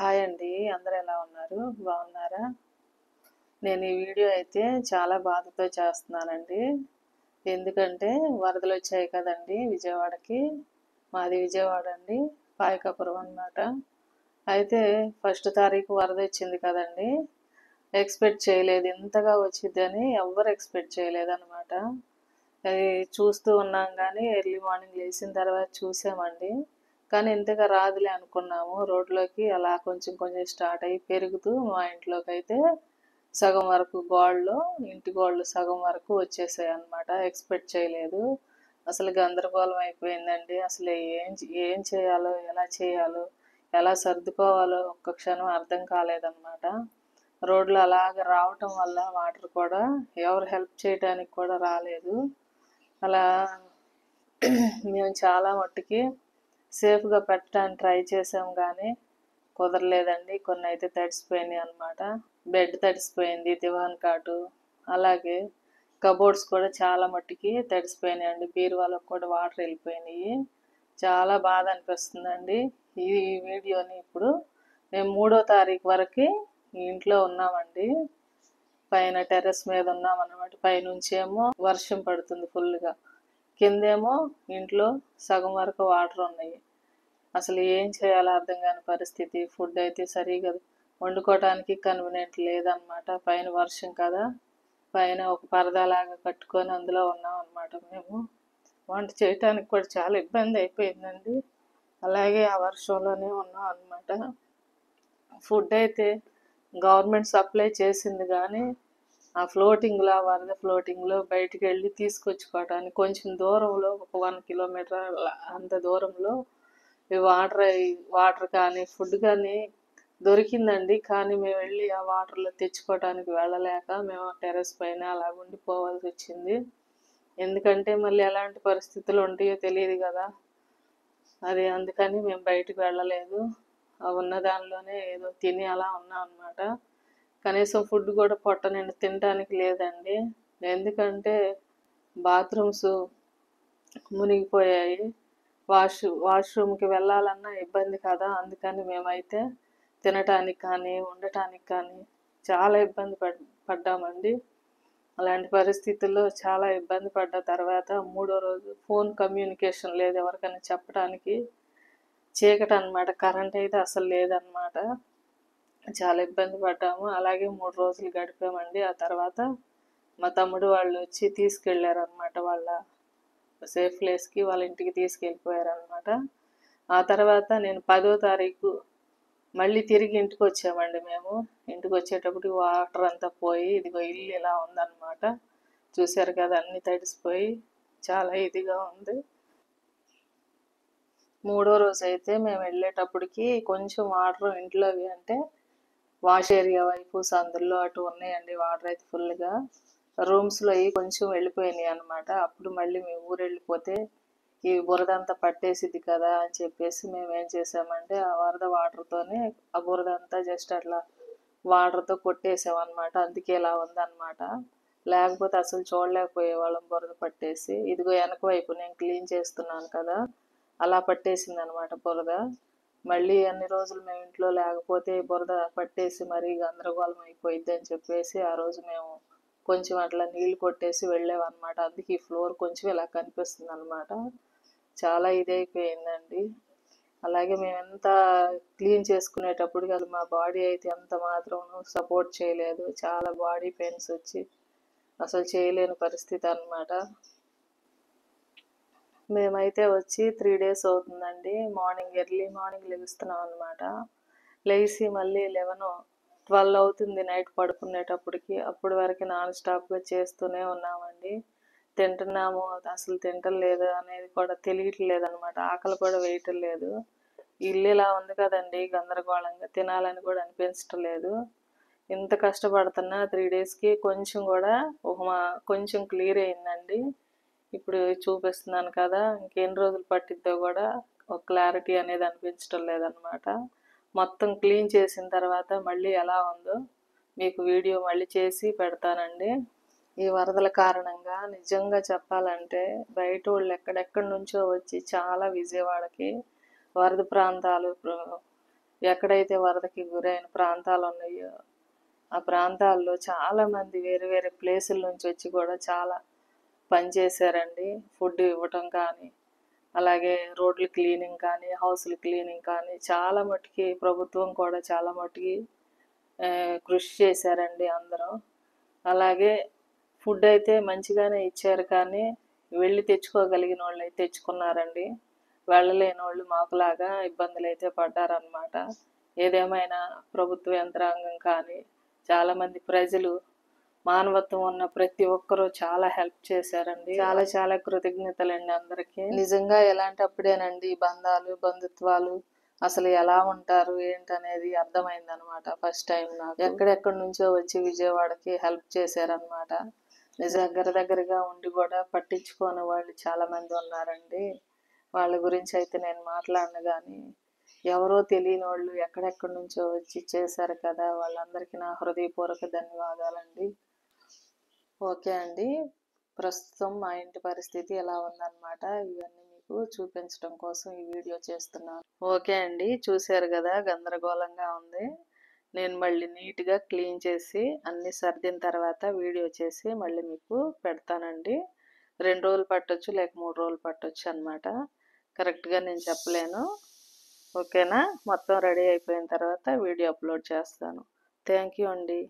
Hi అండి. అందరూ ఎలా ఉన్నారు? బాగున్నారా? నేను ఈ వీడియో అయితే చాలా బాధతో చేస్తున్నానండి. ఎందుకంటే వరదలొచ్చాయి కదండీ విజయవాడకి. మాది విజయవాడ అండి. పాయకాపురం అన్నమాట. అయితే ఫస్ట్ తారీఖు వరదొచ్చింది కదండీ. ఎక్స్పెక్ట్ చేయలేదు. ఇంతగా వచ్చిద్దని ఎవ్వరు ఎక్స్పెక్ట్ చేయలేదన్నమాట. అది చూస్తూ ఉన్నాం గానీ ఎర్లీ మార్నింగ్ లేచిన తర్వాత చూసామండి. కానీ ఇంతగా రాదులే అనుకున్నాము. రోడ్లోకి అలా కొంచెం కొంచెం స్టార్ట్ అయ్యి పెరుగుతూ మా ఇంట్లోకైతే సగం వరకు ఇంటి గోడలు సగం వరకు వచ్చేసాయి అన్నమాట. ఎక్స్పెక్ట్ చేయలేదు. అసలు గందరగోళం అయిపోయిందండి. అసలు ఏం చేయాలో, ఎలా చేయాలో, ఎలా సర్దుకోవాలో ఒక్క క్షణం అర్థం కాలేదన్నమాట. రోడ్లు అలాగ రావటం వల్ల వాటర్ కూడా ఎవరు హెల్ప్ చేయడానికి కూడా రాలేదు. అలా మేము చాలా మట్టుకి సేఫ్గా పెట్టడానికి ట్రై చేసాం కానీ కుదరలేదండి. కొన్ని అయితే తడిసిపోయినాయి అన్నమాట. బెడ్ తడిసిపోయింది, దివాన్ కాటు, అలాగే కబోర్డ్స్ కూడా చాలా మట్టుకి తడిసిపోయినాయండి. బీరువాలకు కూడా వాటర్ వెళ్ళిపోయినాయి. చాలా బాధ అనిపిస్తుందండి. ఈ వీడియోని ఇప్పుడు మేము 3వ తారీఖు వరకు ఇంట్లో ఉన్నామండి. పైన టెర్రస్ మీద ఉన్నామన్నమాట. పైనుంచేమో వర్షం పడుతుంది ఫుల్గా, కిందేమో ఇంట్లో సగం వరకు వాటర్ ఉన్నాయి. అసలు ఏం చేయాలో అర్థం కాని పరిస్థితి. ఫుడ్ అయితే సరిగా వండుకోవడానికి కన్వీనియంట్ లేదనమాట. పైన వర్షం కదా, పైన ఒక పరదాలాగా కట్టుకొని అందులో ఉన్నాం అనమాట. మేము వంట చేయటానికి కూడా చాలా ఇబ్బంది అయిపోయిందండి. అలాగే ఆ వర్షంలోనే ఉన్నాం అనమాట. ఫుడ్ అయితే గవర్నమెంట్ సప్లై చేసింది కానీ ఆ వరద ఫ్లోటింగ్లో బయటికి వెళ్ళి తీసుకొచ్చుకోవడానికి కొంచెం దూరంలో ఒక 1 కిలోమీటర్ అంత దూరంలో వాటర్ కానీ ఫుడ్ కానీ దొరికిందండి. కానీ మేము వెళ్ళి ఆ వాటర్లో తెచ్చుకోవడానికి వెళ్ళలేక మేము టెర్రస్ పైన అలా ఉండిపోవాల్సి వచ్చింది. ఎందుకంటే మళ్ళీ ఎలాంటి పరిస్థితులు ఉంటాయో తెలియదు కదా. అందుకని మేము బయటకు వెళ్ళలేదు. ఉన్న దానిలోనే ఏదో తిని అలా ఉన్నాం అన్నమాట. కనీసం ఫుడ్ కూడా పొట్ట నిండా తినడానికి లేదండి. ఎందుకంటే బాత్రూమ్స్ మునిగిపోయాయి. వాష్రూమ్కి వెళ్ళాలన్నా ఇబ్బంది కదా. అందుకని మేమైతే తినటానికి కానీ ఉండటానికి కానీ చాలా ఇబ్బంది పడ్డామండి. అలాంటి పరిస్థితుల్లో చాలా ఇబ్బంది పడ్డ తర్వాత 3వ రోజు ఫోన్ కమ్యూనికేషన్ లేదు ఎవరికైనా చెప్పడానికి. చీకటి అన్నమాట. కరెంట్ అయితే అసలు లేదన్నమాట. చాలా ఇబ్బంది పడ్డాము. అలాగే 3 రోజులు గడిపామండి. ఆ తర్వాత మా తమ్ముడు వాళ్ళు వచ్చి తీసుకెళ్ళారనమాట. వాళ్ళ సేఫ్ ప్లేస్కి వాళ్ళ ఇంటికి తీసుకెళ్ళిపోయారనమాట. ఆ తర్వాత నేను 10వ తారీఖు మళ్ళీ తిరిగి ఇంటికి వచ్చామండి. మేము ఇంటికి వచ్చేటప్పటికి వాటర్ అంతా పోయి ఇదిగో ఇల్లు ఇలా ఉందన్నమాట. చూశారు కదా, అన్నీ తడిసిపోయి చాలా ఇదిగా ఉంది. 3వ రోజు అయితే మేము వెళ్ళేటప్పటికి కొంచెం వాటర్ ఇంట్లోవి అంటే వాష్ ఏరియా వైపు సందుల్లో అటు ఉన్నాయండి. వాటర్ అయితే ఫుల్గా రూమ్స్లో అవి కొంచెం వెళ్ళిపోయినాయి అనమాట. అప్పుడు మళ్ళీ మేము ఊరు వెళ్ళిపోతే ఈ బురదంతా పట్టేసిద్ది కదా అని చెప్పేసి మేము ఏం చేసామంటే ఆ వరద వాటర్తోనే ఆ బురదంతా జస్ట్ అట్లా వాటర్తో కొట్టేసామన్నమాట. అందుకే ఇలా ఉందన్నమాట. లేకపోతే అసలు చూడలేకపోయే వాళ్ళం బురద పట్టేసి. ఇదిగో వెనక వైపు నేను క్లీన్ చేస్తున్నాను కదా, అలా పట్టేసింది అనమాట బురద. మళ్ళీ అన్ని రోజులు మేము ఇంట్లో లేకపోతే బురద పట్టేసి మరీ గందరగోళం అయిపోయిద్ది అని చెప్పేసి ఆ రోజు మేము కొంచెం అట్లా నీళ్లు కొట్టేసి వెళ్ళామన్నమాట. అందుకే ఈ ఫ్లోర్ కొంచెం ఇలా కనిపిస్తుంది అనమాట. చాలా ఇదైపోయిందండి. అలాగే మేము ఎంత క్లీన్ చేసుకునేటప్పటికి అది మా బాడీ అయితే ఎంత మాత్రం సపోర్ట్ చేయలేదు. చాలా బాడీ పెయిన్స్ వచ్చి అసలు చేయలేని పరిస్థితి అన్నమాట. మేమైతే వచ్చి 3 డేస్ అవుతుందండి. ఎర్లీ మార్నింగ్ లెగుస్తున్నాం అనమాట. లేచి మళ్ళీ 12 అవుతుంది నైట్ పడుకునేటప్పటికి. అప్పటి వరకు నాన్ స్టాప్గా చేస్తూనే ఉన్నామండి. తింటున్నాము, అసలు తింటలేదు అనేది కూడా తెలియట్లేదు అనమాట. ఆకలి కూడా వేయటం లేదు. ఇల్లు ఇలా ఉంది కదండి, గందరగోళంగా తినాలని కూడా అనిపించటం లేదు. ఇంత కష్టపడుతున్నా 3 డేస్కి కొంచెం కూడా కొంచెం క్లియర్ అయిందండి. ఇప్పుడు చూపిస్తున్నాను కదా, ఇంకెన్ని రోజులు పట్టిద్దో కూడా ఒక క్లారిటీ అనేది అనిపించటం లేదనమాట. మొత్తం క్లీన్ చేసిన తర్వాత మళ్ళీ ఎలా ఉందో మీకు వీడియో మళ్ళీ చేసి పెడతానండి. ఈ వరదల కారణంగా నిజంగా చెప్పాలంటే బయట వాళ్ళు ఎక్కడెక్కడి నుంచో వచ్చి చాలా విజయవాడకి వరద ప్రాంతాలు ఎక్కడైతే వరదకి గురైన ప్రాంతాలు ఉన్నాయో ఆ ప్రాంతాల్లో చాలామంది వేరే వేరే ప్లేసుల నుంచి వచ్చి కూడా చాలా పనిచేశారండి. ఫుడ్ ఇవ్వటం కానీ, అలాగే రోడ్లు క్లీనింగ్ కానీ, హౌస్లు క్లీనింగ్ కానీ చాలా మట్టుకి ప్రభుత్వం కూడా చాలా మట్టుకి కృషి చేశారండి అందరూ. అలాగే ఫుడ్ అయితే మంచిగానే ఇచ్చారు, కానీ వెళ్ళి తెచ్చుకోగలిగిన వాళ్ళు అయితే తెచ్చుకున్నారండి. వెళ్ళలేని వాళ్ళు మాకులాగా ఇబ్బందులు అయితే పడ్డారనమాట. ఏదేమైనా ప్రభుత్వ యంత్రాంగం కానీ చాలామంది ప్రజలు, మానవత్వం ఉన్న ప్రతి ఒక్కరూ చాలా హెల్ప్ చేశారండి. చాలా చాలా కృతజ్ఞతలండి అందరికీ. నిజంగా ఎలాంటప్పుడేనండి బంధాలు, బంధుత్వాలు అసలు ఎలా ఉంటారు ఏంటనేది అర్థమైందనమాట ఫస్ట్ టైం నాకు. ఎక్కడెక్కడి నుంచో వచ్చి విజయవాడకి హెల్ప్ చేశారనమాట. దగ్గరగా ఉండి కూడా పట్టించుకోని వాళ్ళు చాలామంది ఉన్నారండి. వాళ్ళ గురించి అయితే నేను మాట్లాడను, కానీ ఎవరో తెలియని వాళ్ళు ఎక్కడెక్కడి నుంచో వచ్చి చేశారు కదా, వాళ్ళందరికీ నా హృదయపూర్వక ధన్యవాదాలండి. ఓకే అండి, ప్రస్తుతం మా ఇంటి పరిస్థితి ఎలా ఉందన్నమాట, ఇవన్నీ మీకు చూపించడం కోసం ఈ వీడియో చేస్తున్నాను. ఓకే అండి, చూశారు కదా గందరగోళంగా ఉంది. నేను మళ్ళీ నీట్గా క్లీన్ చేసి అన్నీ సర్దిన తర్వాత వీడియో చేసి మళ్ళీ మీకు పెడతానండి. 2 రోజులు పట్టొచ్చు, లేక 3 రోజులు పట్టొచ్చు అనమాట. కరెక్ట్గా నేను చెప్పలేను. ఓకేనా, మొత్తం రెడీ అయిపోయిన తర్వాత వీడియో అప్లోడ్ చేస్తాను. థ్యాంక్ యూ అండి.